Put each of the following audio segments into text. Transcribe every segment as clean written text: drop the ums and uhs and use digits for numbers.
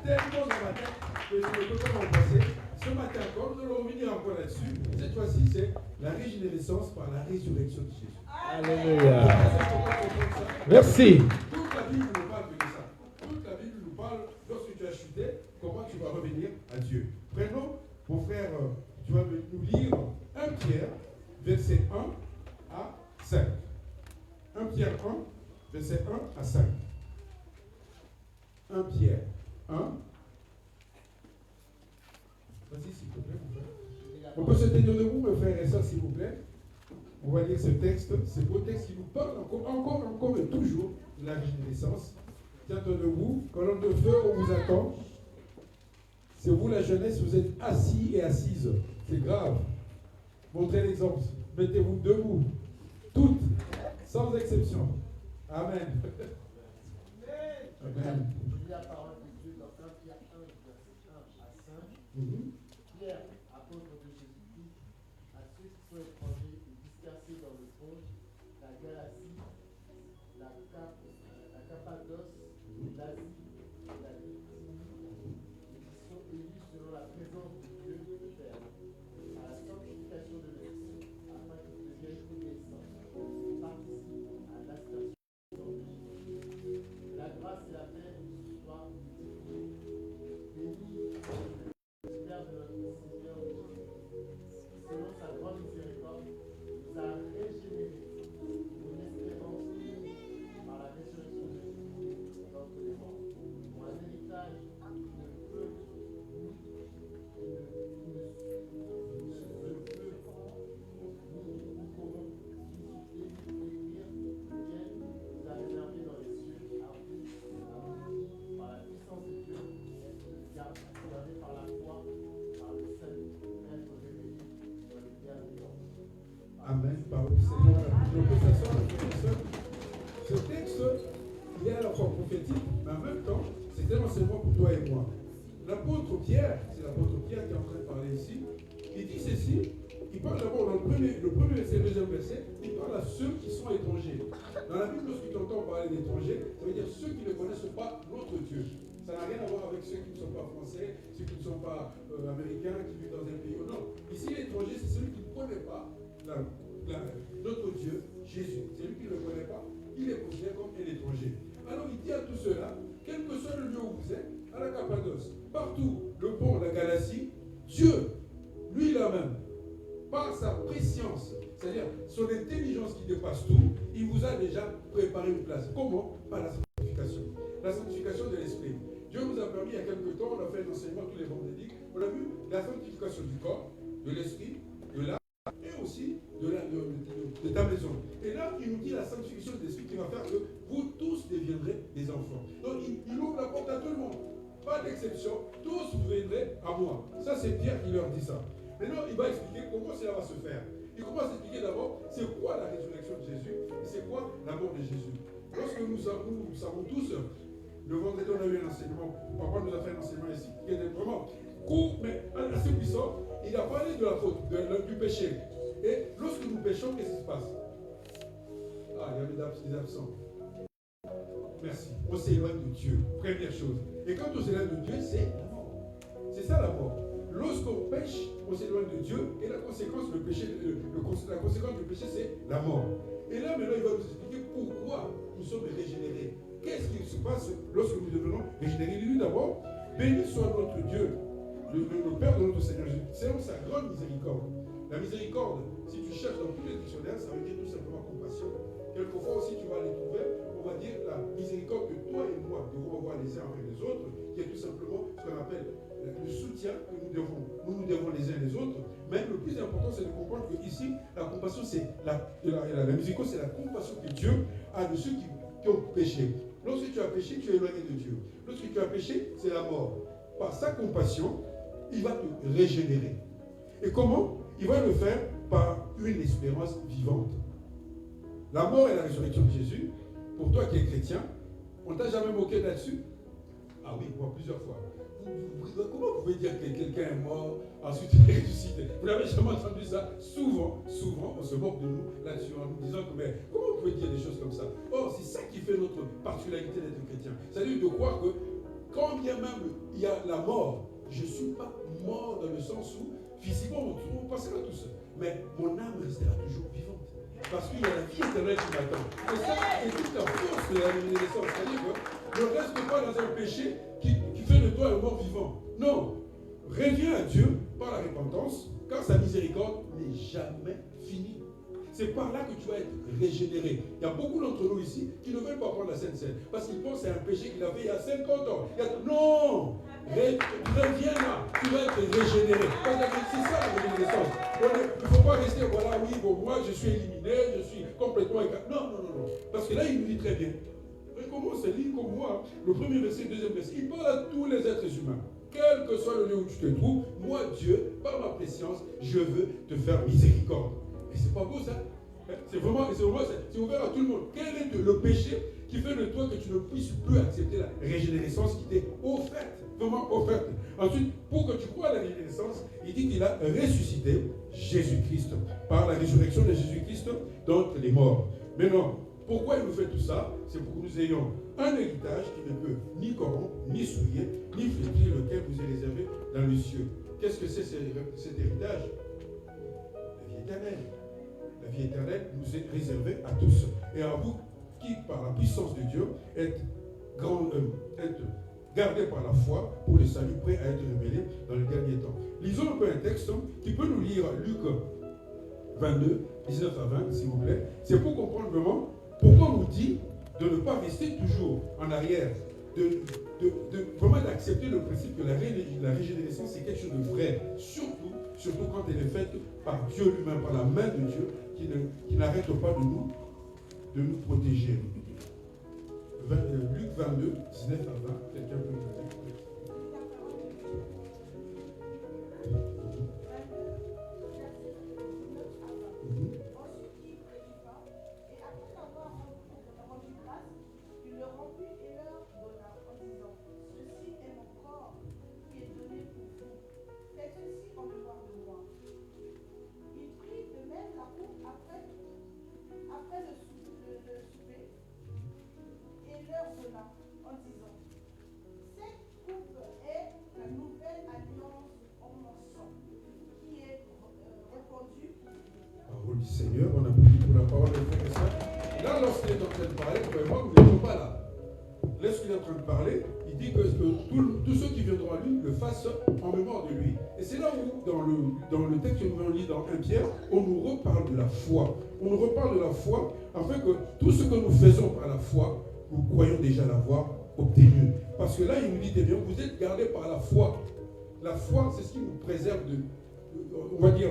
tellement dans ma tête que je ne peux pas m'en passer. Ce matin encore, nous allons revenir encore là-dessus. Cette fois-ci, c'est la régénérescence par la résurrection de Jésus. Alléluia. Merci. Toute la Bible nous parle de ça. Toute la Bible nous parle, lorsque tu as chuté, comment tu vas revenir à Dieu. Prenons, mon frère, tu vas nous lire 1 Pierre, verset 1 à 5. 1 Pierre 1, verset 1 à 5. 1 Pierre 1. Vas-y, s'il te plaît, mon frère. On peut se tenir debout, mes frères et sœurs, s'il vous plaît. On va lire ce texte, ce beau texte qui nous parle encore et toujours de la régénérescence. Tiens-toi debout, colonne de feu, on vous attend. C'est vous la jeunesse, vous êtes assis et assises. C'est grave. Montrez l'exemple. Mettez-vous debout. Toutes, sans exception. Amen. Amen. Je lis la parole de Dieu dans 1 Pierre 1, verset 1 à 5. Pierre, apôtre de Jésus-Christ, à ceux qui sont étrangers et dispersés dans le Ponte, la Galatie, la Cappadoce, l'Asie, la Bithynie, et qui sont élus selon la présence de Dieu le Père, à la sanctification de l'Esprit, afin qu'ils deviennent obéissants et participent à l'ascension de Jésus. La grâce et la paix soient multipliées. Béni le Père de notre Seigneur Jésus, selon sa grande miséricorde, nous a régénérés pour une espérance par la résurrection de Jésus d'entre les morts, pour un héritage qui ne peut ni corrompre, ni périr, lequel nous a réservé dans les cieux, armés par la puissance de Dieu, gardés par la foi, par le salut, être révélé dans les derniers temps. Amen. Par le Seigneur. Donc, que ça soit ce texte, il est à la fois prophétique, mais en même temps, c'est un enseignement pour toi et moi. L'apôtre Pierre, c'est l'apôtre Pierre qui est en train de parler ici, il dit ceci, il parle d'abord dans le premier verset, le deuxième verset, il parle à ceux qui sont étrangers. Dans la Bible, lorsque tu entends parler d'étrangers, ça veut dire ceux qui ne connaissent pas notre Dieu. Ça n'a rien à voir avec ceux qui ne sont pas français, ceux qui ne sont pas américains, qui vivent dans un pays. Non. Ici, l'étranger, c'est celui qui ne connaît pas notre Dieu, Jésus. C'est lui qui ne le connaît pas. Il est considéré comme un étranger. Alors, il dit à tous ceux-là, quel que soit le lieu où vous êtes, à la Cappadoce, partout, le pont, la Galatie, Dieu, lui-là même, par sa préscience, c'est-à-dire son intelligence qui dépasse tout, il vous a déjà préparé une place. Comment? Par la sanctification. La sanctification de l'esprit. Dieu nous a permis il y a quelques temps, on a fait un enseignement tous les vendredis, on a vu la sanctification du corps, de l'esprit, de l'âme et aussi de ta maison. Et là, il nous dit la sanctification de l'esprit qui va faire que vous tous deviendrez des enfants. Donc, il ouvre la porte à tout le monde. Pas d'exception, tous vous viendrez à moi. Ça, c'est Pierre qui leur dit ça. Maintenant, il va expliquer comment cela va se faire. Il commence à expliquer d'abord, c'est quoi la résurrection de Jésus et c'est quoi la mort de Jésus. Lorsque nous savons tous, le vendredi, on a eu un enseignement, papa nous a fait un enseignement ici, qui était vraiment court, mais assez puissant. Il a parlé de la faute, du péché. Et lorsque nous péchons, qu'est-ce qui se passe? Ah, il y avait des absents. Merci. On s'éloigne de Dieu. Première chose. Et quand on s'éloigne de Dieu, c'est la mort. C'est ça la mort. Lorsqu'on pêche, on s'éloigne de Dieu. Et la conséquence, la conséquence du péché, c'est la mort. Et là, maintenant, il va nous expliquer pourquoi nous sommes régénérés. Qu'est-ce qui se passe lorsque nous devenons régénérés? Il dit d'abord, béni soit notre Dieu, le Père de notre Seigneur Jésus, selon sa grande miséricorde. La miséricorde, si tu cherches dans tous les dictionnaires, ça veut dire tout simplement compassion. Quelquefois aussi, tu vas les trouver, on va dire la miséricorde que toi et moi devons avoir les uns envers les autres, qui est tout simplement ce qu'on appelle le soutien que nous devons les uns les autres. Mais le plus important, c'est de comprendre que ici, la compassion, c'est la miséricorde, c'est la compassion que Dieu a de ceux qui ont péché. Lorsque tu as péché, tu es éloigné de Dieu. Lorsque tu as péché, c'est la mort. Par sa compassion, il va te régénérer. Et comment? Il va le faire par une espérance vivante. La mort et la résurrection de Jésus, pour toi qui es chrétien, on t'a jamais moqué là-dessus? Ah oui, moi plusieurs fois. Comment vous pouvez dire que quelqu'un est mort, ensuite il est ressuscité? Vous n'avez jamais entendu ça? Souvent, on se moque de nous là-dessus en nous disant que mais comment vous pouvez dire des choses comme ça? Or, c'est ça qui fait notre particularité d'être chrétien. C'est-à-dire de croire que quand bien même il y a la mort, je ne suis pas mort dans le sens où physiquement on passera tous. Mais mon âme restera toujours vivante. Parce qu'il y a la vie éternelle qui m'attend. Et ça, c'est toute la force de la renaissance. C'est-à-dire que ne reste pas dans un péché qui fait de toi un mort vivant. Non. Reviens à Dieu par la repentance, car sa miséricorde n'est jamais finie. C'est par là que tu vas être régénéré. Il y a beaucoup d'entre nous ici qui ne veulent pas prendre la Sainte Seine parce qu'ils pensent que c'est un péché qu'il avait il y a 50 ans. Non! Reviens là, tu vas être régénéré. C'est ça la renaissance. Il ne faut pas rester, voilà, oui, bon, moi je suis éliminé, je suis complètement écarté. Non. Parce que là, il nous dit très bien. Recommence à lire comme moi, le premier verset, le deuxième verset. Il parle à tous les êtres humains. Quel que soit le lieu où tu te trouves, moi, Dieu, par ma préscience, je veux te faire miséricorde. Et c'est pas beau ça. C'est ouvert à tout le monde. Quel est le péché qui fait de toi que tu ne puisses plus accepter la régénérescence qui t'est offerte, vraiment offerte. Ensuite, pour que tu crois à la régénérescence, il dit qu'il a ressuscité Jésus-Christ par la résurrection de Jésus-Christ d'entre les morts. Maintenant, pourquoi il nous fait tout ça? C'est pour que nous ayons un héritage qui ne peut ni corrompre, ni souiller, ni flétrir, lequel vous est réservé dans les cieux. Qu'est-ce que c'est cet héritage? La vie éternelle. La vie éternelle nous est réservée à tous. Et à vous qui, par la puissance de Dieu, êtes gardés par la foi pour le salut prêt à être révélé dans le dernier temps. Lisons un peu un texte qui peut nous lire Luc 22, 19 à 20, s'il vous plaît. C'est pour comprendre vraiment pourquoi on nous dit de ne pas rester toujours en arrière, vraiment d'accepter le principe que la régénérescence c'est quelque chose de vrai, surtout quand elle est faite par Dieu lui-même, par la main de Dieu, qui n'arrête pas de nous protéger. Luc 22, 19 à 20, quelqu'un peut nous dire? Seigneur, on applaudit pour la parole de frère et sœur. Là, lorsqu'il est en train de parler, vraiment, nous n'étions pas là. Lorsqu'il est en train de parler, il dit que tous ceux qui viendront à lui le fassent en mémoire de lui. Et c'est là où, dans le texte que nous lit dans 1 Pierre, on nous reparle de la foi. On nous reparle de la foi, afin que tout ce que nous faisons par la foi, nous croyons déjà l'avoir obtenu. Parce que là, il nous dit, eh bien, vous êtes gardés par la foi. La foi, c'est ce qui nous préserve on va dire,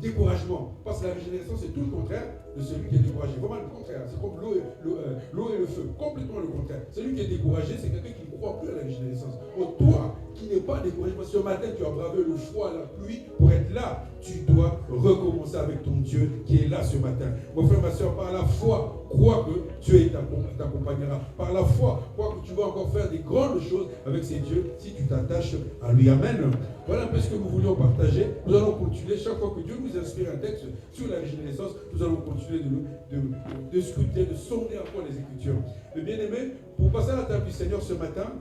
découragement. Parce que la régénération, c'est tout le contraire de celui qui est découragé. Vraiment le contraire. C'est comme l'eau et le feu. Complètement le contraire. Celui qui est découragé, c'est quelqu'un qui ne croit plus à la régénérescence. Or, toi, qui n'es pas découragé, parce que ce matin, tu as bravé le froid, la pluie, pour être là, tu dois recommencer avec ton Dieu qui est là ce matin. Mon frère, ma soeur, par la foi, crois que Dieu t'accompagnera. Par la foi, crois que tu vas encore faire des grandes choses avec ces dieux si tu t'attaches à lui. Amen. Voilà un peu ce que nous voulions partager. Nous allons continuer. Chaque fois que Dieu nous inspire un texte sur la régénérescence, nous allons continuer de scruter, de sonder encore les Écritures. Mais bien aimé, pour passer à la table du Seigneur ce matin,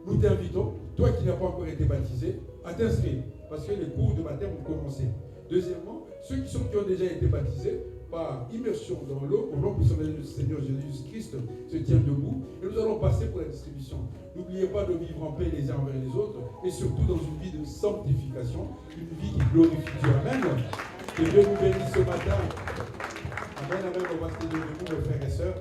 nous t'invitons, toi qui n'as pas encore été baptisé, à t'inscrire. Parce que les cours de baptême ont commencé. Deuxièmement, ceux qui ont déjà été baptisés, par immersion dans l'eau, au nom puissant du Seigneur Jésus-Christ, se tiennent debout. Et nous allons passer pour la distribution. N'oubliez pas de vivre en paix les uns envers les autres, et surtout dans une vie de sanctification, une vie qui glorifie Dieu. Amen. Que Dieu nous bénisse ce matin. Amen, amen. On va se tenir debout, mes frères et sœurs.